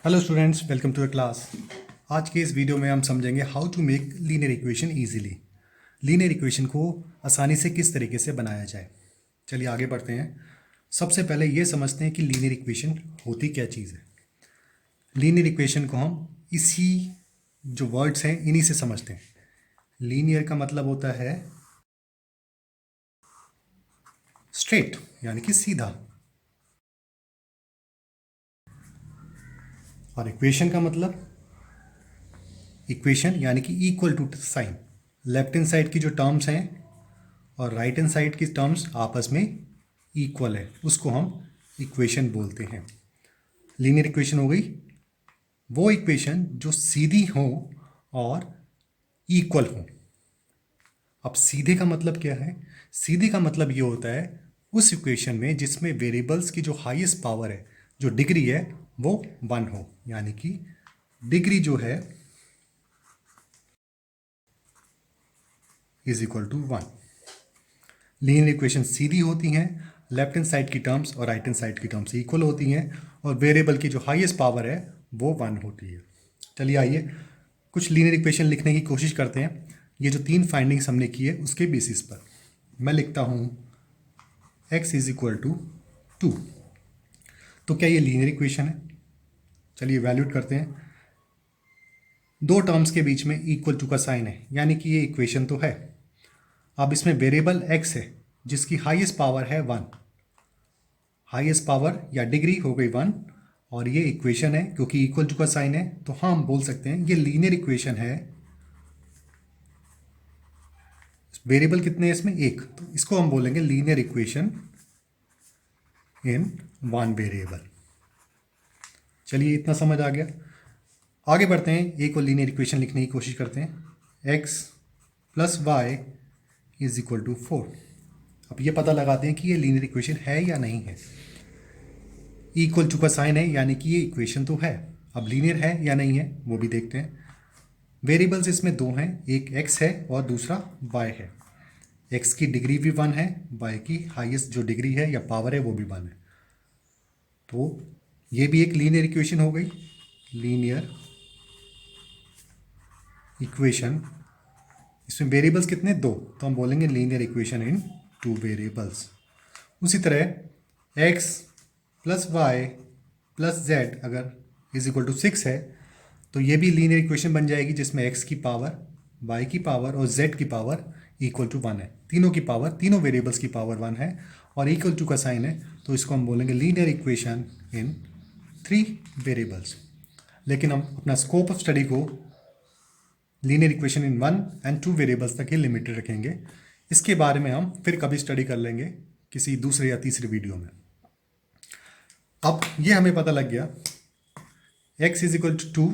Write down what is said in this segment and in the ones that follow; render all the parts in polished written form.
Hello students, welcome to the class. आज के इस वीडियो में हम समझेंगे how to make linear equation easily. Linear equation को आसानी से किस तरीके से बनाया जाए। चलिए आगे बढ़ते हैं। सबसे पहले ये समझते हैं कि लीनियर इक्वेशन होती क्या चीज़ है। लीनियर इक्वेशन को हम इसी जो वर्ड्स हैं इन्हीं से समझते हैं। लीनियर का मतलब होता है स्ट्रेट, यानी कि सीधा, और इक्वेशन का मतलब इक्वेशन यानी कि equal to sign. Left hand side की जो टर्म्स हैं और राइट हैंड साइड की टर्म्स आपस में इक्वल है, उसको हम इक्वेशन बोलते हैं। लीनियर इक्वेशन हो गई वो इक्वेशन जो सीधी हो और इक्वल हो। अब सीधे का मतलब क्या है? सीधे का मतलब ये होता है उस इक्वेशन में जिसमें वेरिएबल्स की जो हाईएस्ट पावर है, जो डिग्री है, वो 1 हो, यानी कि डिग्री जो है is equal to 1। Linear equation सीधी होती हैं, लेफ्ट हैंड साइड की टर्म्स और राइट हैंड साइड की टर्म्स इक्वल होती हैं, और वेरिएबल की जो हाईएस्ट पावर है वो 1 होती है। चलिए आइए कुछ लीनियर इक्वेशन लिखने की कोशिश करते हैं। ये जो 3 फाइंडिंग्स हमने की है उसके बेसिस पर मैं लिखता हूँ x इज इक्वल टू 2। तो क्या ये लीनियर इक्वेशन है? चलिए वैल्यूट करते हैं। दो टर्म्स के बीच में इक्वल टू का साइन है, यानी कि ये इक्वेशन तो है। अब इसमें वेरिएबल x है जिसकी हाईएस्ट पावर है 1। हाईएस्ट पावर या डिग्री हो गई 1, और ये इक्वेशन है क्योंकि इक्वल टू का साइन है, तो हाँ हम बोल सकते हैं ये लीनियर इक्वेशन है। वेरिएबल कितने हैं इसमें? 1, तो इसको हम बोलेंगे लीनियर इक्वेशन इन 1 वेरिएबल। चलिए इतना समझ आ गया। आगे बढ़ते हैं, एक और लीनियर इक्वेशन लिखने की कोशिश करते हैं। x plus Y is equal to 4। अब ये पता लगाते हैं कि ये लीनियर इक्वेशन है या नहीं है। इक्वल टू का साइन है, यानी कि ये इक्वेशन तो है। अब लीनियर है या नहीं है वो भी देखते हैं। वेरिएबल्स इसमें दो हैं, एक x है और दूसरा y है। x की डिग्री भी 1 है, y की हाईएस्ट जो डिग्री है या पावर है वो भी 1 है। तो ये भी एक लीनियर इक्वेशन हो गई। लीनियर इक्वेशन, इसमें वेरिएबल्स कितने? 2, तो हम बोलेंगे लीनियर इक्वेशन इन 2 वेरिएबल्स। उसी तरह x plus Y plus Z अगर इज इक्वल टू 6 है, तो ये भी लीनियर इक्वेशन बन जाएगी जिसमें x की पावर, y की पावर और z की पावर इक्वल टू 1 है। तीनों की पावर, तीनों वेरिएबल्स की पावर 1 है और इक्वल टू का साइन है, तो इसको हम बोलेंगे लीनियर इक्वेशन इन 3 वेरिएबल्स। लेकिन हम अपना स्कोप ऑफ स्टडी को linear equation in 1 and 2 variables तक ही लिमिटेड रखेंगे। इसके बारे में हम फिर कभी स्टडी कर लेंगे किसी दूसरे या तीसरे वीडियो में। अब ये हमें पता लग गया x is equal to 2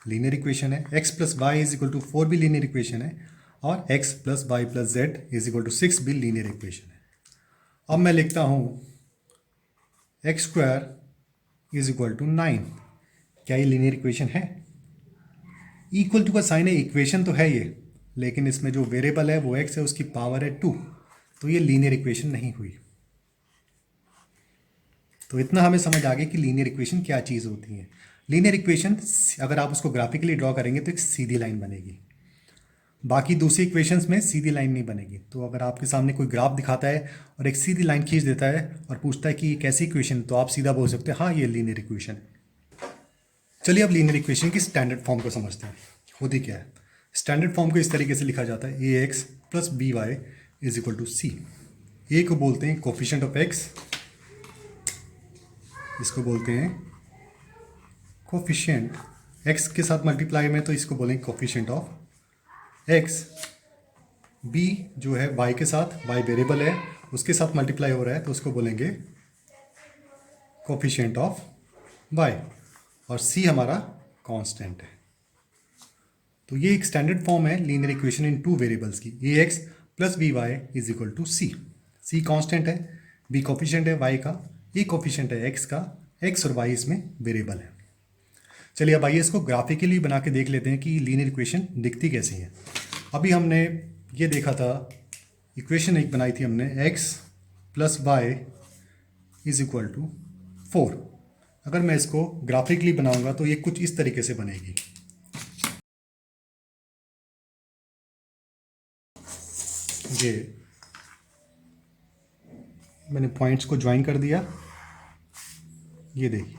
linear equation है, x plus Y is equal to 4 भी लीनियर इक्वेशन है, और x plus Y plus Z is equal to 6 भी लीनियर इक्वेशन है। अब मैं लिखता हूँ X square is equal to 9। क्या ये लीनियर इक्वेशन है? इक्वल टू का साइन है, इक्वेशन तो है ये, लेकिन इसमें जो वेरिएबल है वो x है, उसकी पावर है 2, तो ये लीनियर इक्वेशन नहीं हुई। तो इतना हमें समझ आ गया कि लीनियर इक्वेशन क्या चीज़ होती है। लीनियर इक्वेशन अगर आप उसको ग्राफिकली ड्रॉ करेंगे तो एक सीधी लाइन बनेगी, बाकी दूसरी इक्वेशंस में सीधी लाइन नहीं बनेगी। तो अगर आपके सामने कोई ग्राफ दिखाता है और एक सीधी लाइन खींच देता है और पूछता है कि ये कैसी इक्वेशन, तो आप सीधा बोल सकते हैं हाँ ये लीनियर इक्वेशन है। चलिए अब लीनियर इक्वेशन की स्टैंडर्ड फॉर्म को समझते हैं, होती क्या है। स्टैंडर्ड फॉर्म को इस तरीके से लिखा जाता है, A X plus B Y is equal to C. A को बोलते हैं कोफिशिएंट ऑफ एक्स, इसको बोलते हैं कोफिशिएंट एक्स के साथ मल्टीप्लाई में, तो इसको बोलेंगे कोफिशिएंट ऑफ एक्स। बी जो है वाई के साथ, वाई वेरिएबल है, उसके साथ मल्टीप्लाई हो रहा है, तो उसको बोलेंगे कोफिशिएंट ऑफ वाई, और सी हमारा कांस्टेंट है। तो ये एक स्टैंडर्ड फॉर्म है लीनियर इक्वेशन इन 2 वेरिएबल्स की। A X plus B Y is equal to C. C constant है, बी कोफिशिएंट है वाई का, ए कोफिशिएंट है एक्स का, एक्स और वाई इसमें वेरिएबल है। चलिए अब आइए इसको ग्राफिकली बना के देख लेते हैं कि लीनियर इक्वेशन दिखती कैसी है। अभी हमने ये देखा था, इक्वेशन एक बनाई थी हमने, X plus Y is equal to 4। अगर मैं इसको ग्राफिकली बनाऊंगा तो ये कुछ इस तरीके से बनेगी। ये मैंने पॉइंट्स को ज्वाइन कर दिया, ये देखिए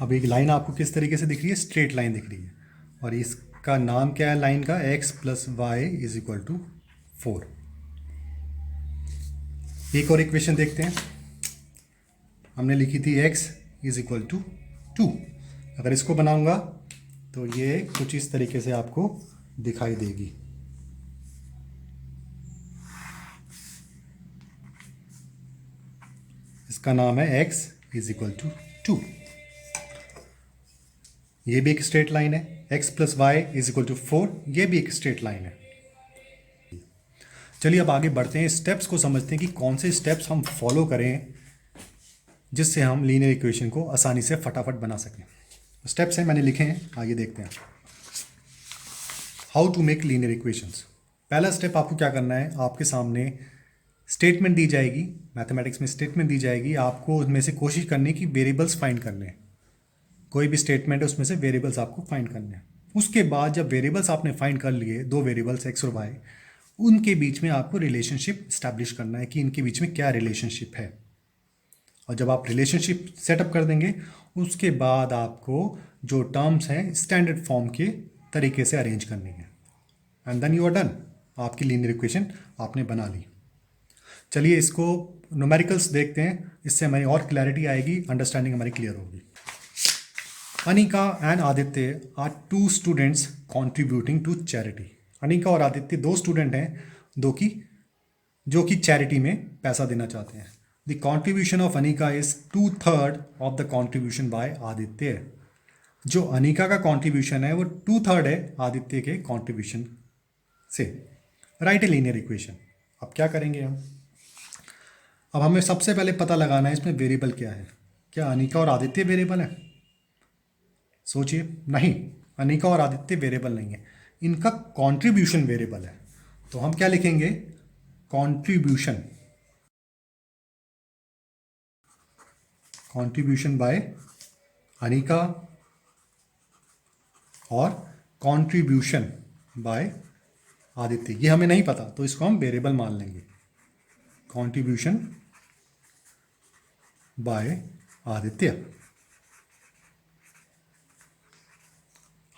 अब एक लाइन आपको किस तरीके से दिख रही है, स्ट्रेट लाइन दिख रही है। और इसका नाम क्या है लाइन का, x plus Y is equal to 4। एक और इक्वेशन देखते हैं, हमने लिखी थी x इज इक्वल टू 2। अगर इसको बनाऊंगा तो ये कुछ इस तरीके से आपको दिखाई देगी। इसका नाम है x इज इक्वल टू 2। ये भी एक स्ट्रेट लाइन है, x plus Y is equal to 4, ये भी एक स्ट्रेट लाइन है। चलिए अब आगे बढ़ते हैं, स्टेप्स को समझते हैं कि कौन से स्टेप्स हम फॉलो करें जिससे हम लीनियर इक्वेशन को आसानी से फटाफट बना सकें। स्टेप्स हैं मैंने लिखे हैं, आगे देखते हैं। How to make linear equations. पहला स्टेप आपको क्या करना है, आपके सामने स्टेटमेंट दी जाएगी, मैथमेटिक्स में स्टेटमेंट दी जाएगी, आपको उसमें से कोशिश करनी कि वेरिएबल्स फाइंड करने हैं। कोई भी स्टेटमेंट है उसमें से वेरिएबल्स आपको फाइंड करने हैं। उसके बाद जब वेरिएबल्स आपने फाइंड कर लिए, दो वेरिएबल्स एक्स और वाई, उनके बीच में आपको रिलेशनशिप स्टैब्लिश करना है कि इनके बीच में क्या रिलेशनशिप है। और जब आप रिलेशनशिप सेटअप कर देंगे उसके बाद आपको जो टर्म्स हैं स्टैंडर्ड फॉर्म के तरीके से अरेंज करनी है, and then you are done. आपकी लीनियर इक्वेशन आपने बना ली। चलिए इसको न्यूमेरिकल्स देखते हैं, इससे हमारी और क्लैरिटी आएगी, अंडरस्टैंडिंग हमारी क्लियर होगी। Anika and Aditya are two students contributing to charity. Anika और आदित्य दो स्टूडेंट हैं जो कि चैरिटी में पैसा देना चाहते हैं। The contribution of Anika is 2/3 of the contribution by Aditya. जो अनिका का कॉन्ट्रीब्यूशन है वो 2/3 है आदित्य के कॉन्ट्रीब्यूशन से। Right a linear equation. अब क्या करेंगे हम, अब हमें सबसे पहले पता लगाना है इसमें वेरिएबल क्या है। क्या अनिका और आदित्य वेरिएबल है? सोचिए, नहीं, अनिका और आदित्य वेरिएबल नहीं है, इनका कंट्रीब्यूशन वेरिएबल है। तो हम क्या लिखेंगे, कंट्रीब्यूशन बाय अनिका और कंट्रीब्यूशन बाय आदित्य। ये हमें नहीं पता तो इसको हम वेरिएबल मान लेंगे, कंट्रीब्यूशन बाय आदित्य।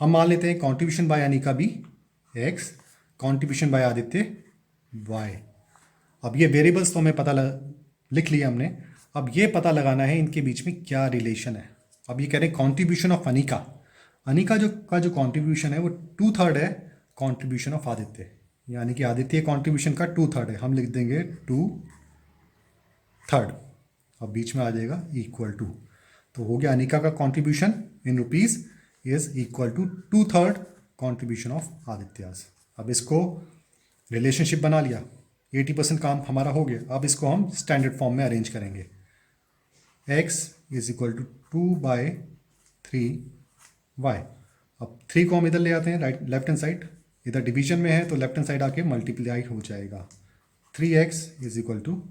हम मान लेते हैं कंट्रीब्यूशन बाय अनिका भी x, contribution by Aditya y। अब ये वेरिएबल्स तो हमें लिख लिया हमने। अब ये पता लगाना है इनके बीच में क्या रिलेशन है। अब ये कह रहे हैं कंट्रीब्यूशन ऑफ अनिका, अनिका जो कंट्रीब्यूशन है वो 2/3 है कंट्रीब्यूशन ऑफ आदित्य, यानी कि आदित्य कंट्रीब्यूशन का 2/3 है। हम लिख देंगे 2/3। अब बीच में आ जाएगा इक्वल टू, तो हो गया अनिका का contribution in rupees is equal to 2/3 contribution of Aditya's. अब इसको रिलेशनशिप बना लिया, 80% काम हमारा हो गया। अब इसको हम स्टैंडर्ड फॉर्म में अरेंज करेंगे। x is equal to 2/3y। अब 3 को हम इधर ले आते हैं, राइट लेफ्ट हैंड साइड, इधर डिवीजन में है तो लेफ्ट हैंड साइड आके मल्टीप्लाई हो जाएगा। 3x is equal to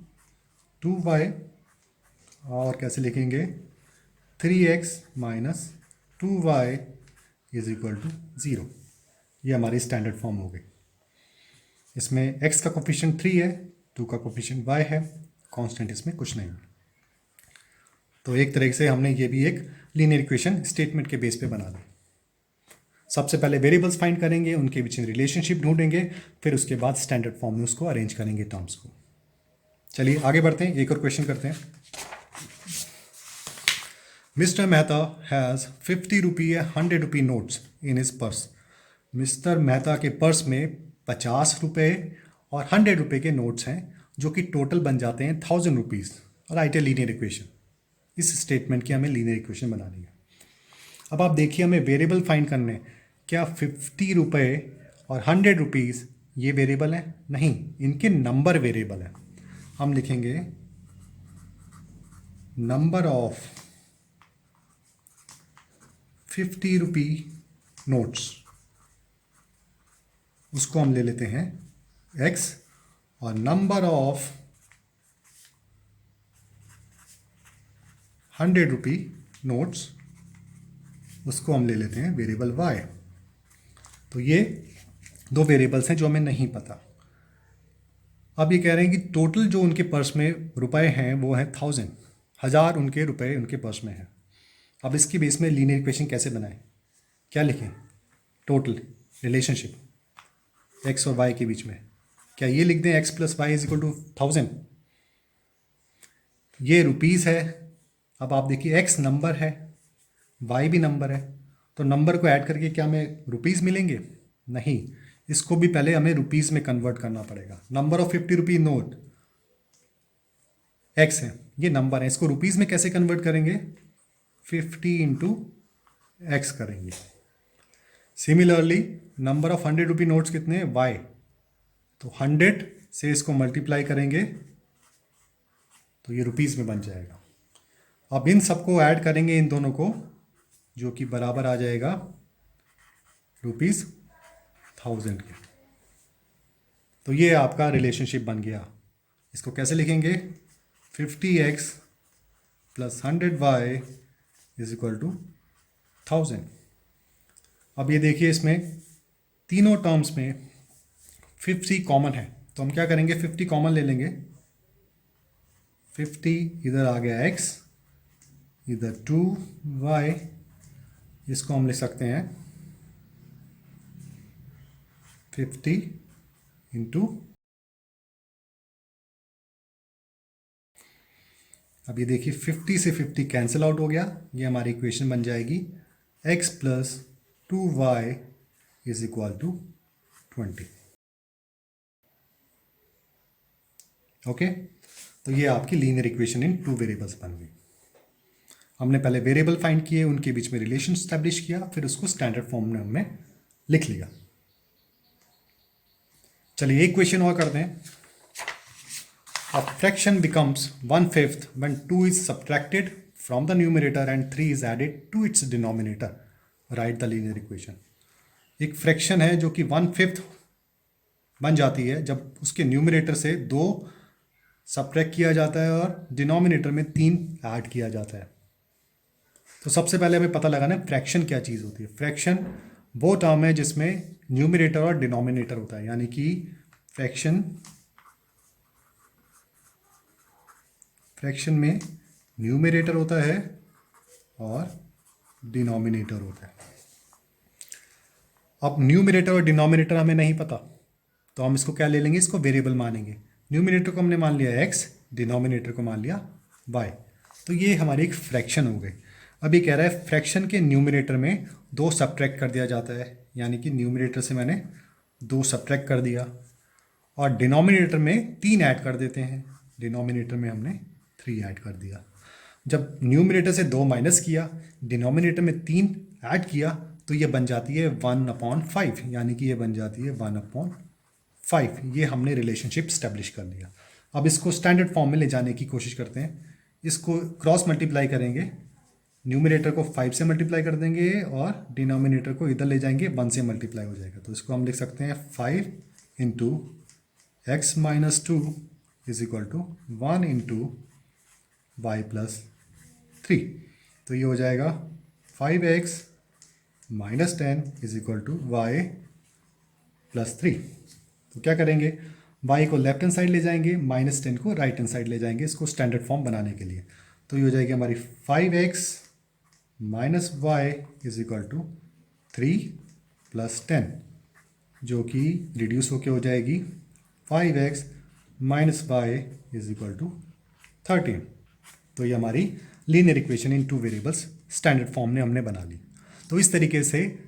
2y, और कैसे लिखेंगे, 3x minus 2y is equal to 0। ये हमारी स्टैंडर्ड फॉर्म हो गई। इसमें x का कोफिशिएंट 3 है, 2 का कोफिशिएंट y है, कांस्टेंट इसमें कुछ नहीं। तो एक तरीके से हमने ये भी एक लीनियर इक्वेशन स्टेटमेंट के बेस पे बना दी। सबसे पहले वेरिएबल्स फाइंड करेंगे, उनके बीच में रिलेशनशिप ढूंढेंगे, फिर उसके बाद स्टैंडर्ड फॉर्म में उसको अरेंज करेंगे टर्म्स को। चलिए आगे बढ़ते हैं, एक और क्वेश्चन करते हैं। मिस्टर मेहता हैज़ 50 रुपी या 100 rupee notes in his purse. Mister Mehta के पर्स में 50 रुपये और 100 रुपये के नोट्स हैं, जो कि टोटल बन जाते हैं 1000 rupees. Right a linear equation. इस स्टेटमेंट की हमें लीनियर इक्वेशन बनानी है। अब आप देखिए, हमें वेरिएबल फाइंड करने हैं। क्या 50 रुपये और 100 रुपीज़ ये वेरिएबल है? नहीं, इनके नंबर वेरिएबल है। हम लिखेंगे नंबर ऑफ 50 रुपी नोट्स, उसको हम ले लेते हैं x, और नंबर ऑफ ₹100 नोट्स, उसको हम ले लेते हैं वेरिएबल y। तो ये दो वेरिएबल्स हैं जो हमें नहीं पता। अब ये कह रहे हैं कि टोटल जो उनके पर्स में रुपए हैं वो हैं 1000 उनके रुपए उनके पर्स में हैं। अब इसकी बेस में लीनियर इक्वेशन कैसे बनाएं, क्या लिखें? टोटल रिलेशनशिप x और y के बीच में क्या ये लिख दें x + y = 1000? ये रुपीज़ है। अब आप देखिए x नंबर है, y भी नंबर है, तो नंबर को ऐड करके क्या हमें रुपीज़ मिलेंगे? नहीं, इसको भी पहले हमें रुपीज़ में कन्वर्ट करना पड़ेगा। नंबर ऑफ ₹50 नोट x है, ये नंबर है, इसको रुपीज़ में कैसे कन्वर्ट करेंगे? 50 × x करेंगे। सिमिलरली नंबर ऑफ ₹100 नोट्स कितने हैं? y, तो 100 से इसको मल्टीप्लाई करेंगे तो ये रुपीज़ में बन जाएगा। अब इन सबको ऐड करेंगे, इन दोनों को, जो कि बराबर आ जाएगा ₹1000 के। तो ये आपका रिलेशनशिप बन गया। इसको कैसे लिखेंगे? 50x + 100y = 1000। अब ये देखिए, इसमें तीनों टर्म्स में 50 कॉमन है, तो हम क्या करेंगे? 50 कॉमन ले लेंगे। 50 इधर आ गया x, इधर 2y, इसको हम लिख सकते हैं 50 × अब ये देखिए 50 से 50 कैंसिल आउट हो गया, ये हमारी इक्वेशन बन जाएगी x + 2y = 20। ओके, तो ये आपकी लीनियर इक्वेशन इन 2 वेरिएबल्स बन गई। हमने पहले वेरिएबल फाइंड किए, उनके बीच में रिलेशन स्टैब्लिश किया, फिर उसको स्टैंडर्ड फॉर्म में हमने लिख लिया। चलिए एक क्वेश्चन और करते हैं। A fraction becomes 1/5 when 2 is subtracted from the numerator and 3 is added to its denominator. Write the linear equation. एक फ्रैक्शन है जो कि 1/5 बन जाती है जब उसके न्यूमरेटर से 2 सब्ट्रैक्ट किया जाता है और डिनोमिनेटर में 3 ऐड किया जाता है। तो सबसे पहले हमें पता लगाना है फ्रैक्शन क्या चीज़ होती है। फ्रैक्शन वो टर्म है जिसमें न्यूमरेटर और डिनोमिनेटर होता है, यानी कि फ्रैक्शन में न्यूमरेटर होता है और डिनोमिनेटर होता है। अब न्यूमरेटर और डिनोमिनेटर हमें नहीं पता, तो हम इसको क्या ले लेंगे? इसको वेरिएबल मानेंगे। न्यूमरेटर को हमने मान लिया x, डिनोमिनेटर को मान लिया y, तो ये हमारी एक फ्रैक्शन हो गई। अब ये कह रहा है फ्रैक्शन के न्यूमरेटर में 2 सब्ट्रैक्ट कर दिया जाता है, यानी कि न्यूमरेटर से मैंने 2 सब्ट्रैक्ट कर दिया, और डिनोमिनेटर में 3 ऐड कर देते हैं। डिनोमिनेटर में हमने 3 ऐड कर दिया। जब न्यूमरेटर से 2 माइनस किया, डिनोमिनेटर में 3 ऐड किया, तो ये बन जाती है 1/5, यानी कि ये बन जाती है 1/5। ये हमने रिलेशनशिप स्टैब्लिश कर लिया। अब इसको स्टैंडर्ड फॉर्म में ले जाने की कोशिश करते हैं। इसको क्रॉस मल्टीप्लाई करेंगे, न्यूमरेटर को 5 से मल्टीप्लाई कर देंगे और डिनोमिनेटर को इधर ले जाएंगे, 1 से मल्टीप्लाई हो जाएगा। तो इसको हम लिख सकते हैं 5 × x - 2 = 1 × y + 3। तो ये हो जाएगा 5x - 10 = y + 3। तो क्या करेंगे? y को लेफ्ट हैंड साइड ले जाएंगे, -10 को राइट हैंड साइड ले जाएंगे, इसको स्टैंडर्ड फॉर्म बनाने के लिए। तो ये हो जाएगी हमारी 5x - y = 3 + 10, जो कि रिड्यूस होके हो जाएगी 5x - y = 13। तो ये हमारी linear equation in 2 variables standard form में हमने बना ली। तो इस तरीके से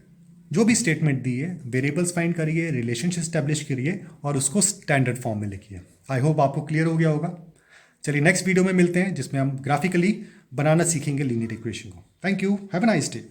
जो भी स्टेटमेंट दी है, वेरिएबल्स फाइंड करिए, रिलेशनशिप स्टैब्लिश करिए और उसको स्टैंडर्ड फॉर्म में लिखिए। आई होप आपको क्लियर हो गया होगा। चलिए नेक्स्ट वीडियो में मिलते हैं, जिसमें हम ग्राफिकली बनाना सीखेंगे लीनियर इक्वेशन को। Thank you, have a nice day.